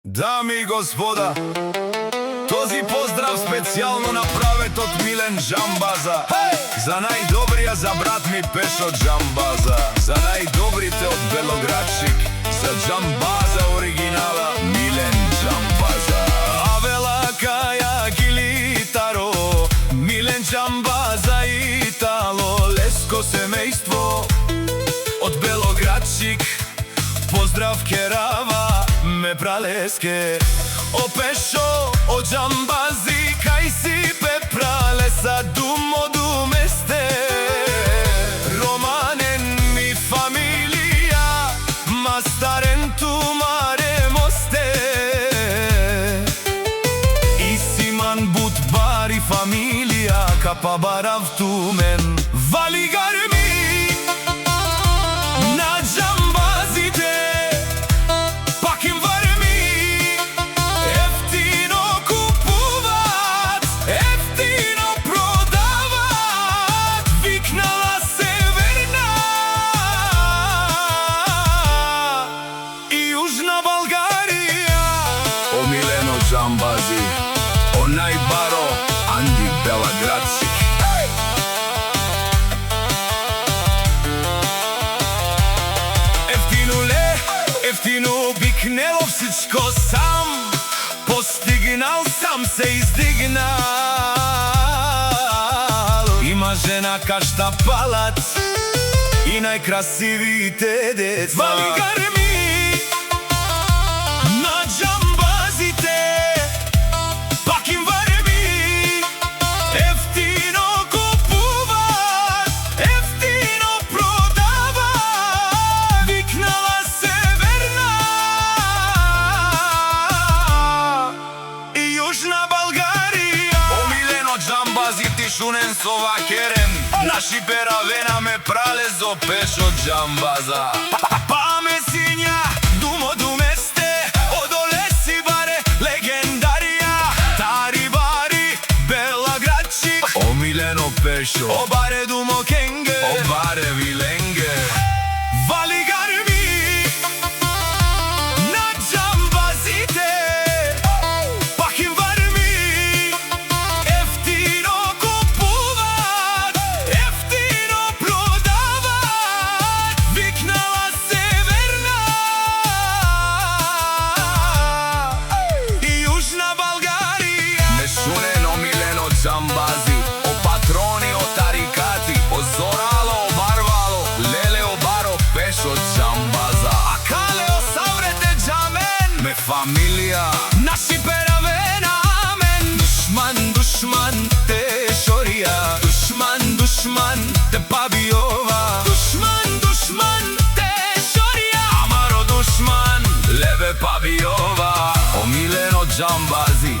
Дами и господа, този поздрав специјално направет од Милен Џамбаза. За најдобрија за брат ми Пешо Џамбаза, за најдобрите од Белоградчик, за Џамбаза оригинала Милен Џамбаза. Авела Каја Гилитаро, Милен Џамбаза Итало, Леско семејство од Белоградчик. Поздрав Керава, ме пралеске, о Пешо, о Џамбази, кај си пе пралеса думо думесте. Романен ми фамилија, мастарен тумаре мосте. Исиман бут бари фамилија, капа барав тумен. Валигар ми на Џамбазите, Џамбази, о најбаро Анди Белоградчик. Ефтино бикнело всичко сам, постигнал сам се издигнал. Има жена кашта палат и најкрасивите деца. Валигар ми на Џамбазите, шунен со вакерен, наши перавена ме пралезо Пешо Џамбаза. Паме сиња, думо думесте, одоле си баре легендарија. Тари бари, Белоградчик, о Милено Пешо, о баре думо кенге, о баре виленге. Валигар ми на Џамбазите, Џамбази, о патрони, о тарикати, о Зорало, о Барвало, Леле, о Баро, Пешо Џамбаза. А кале о Саврете Џамен, ме фамилија, наши перавена амен. Душман, душман, те шорија, душман, душман, те пабиова. Душман, душман, те шорија, амаро душман, лебе пабиова. О Милено Џамбази,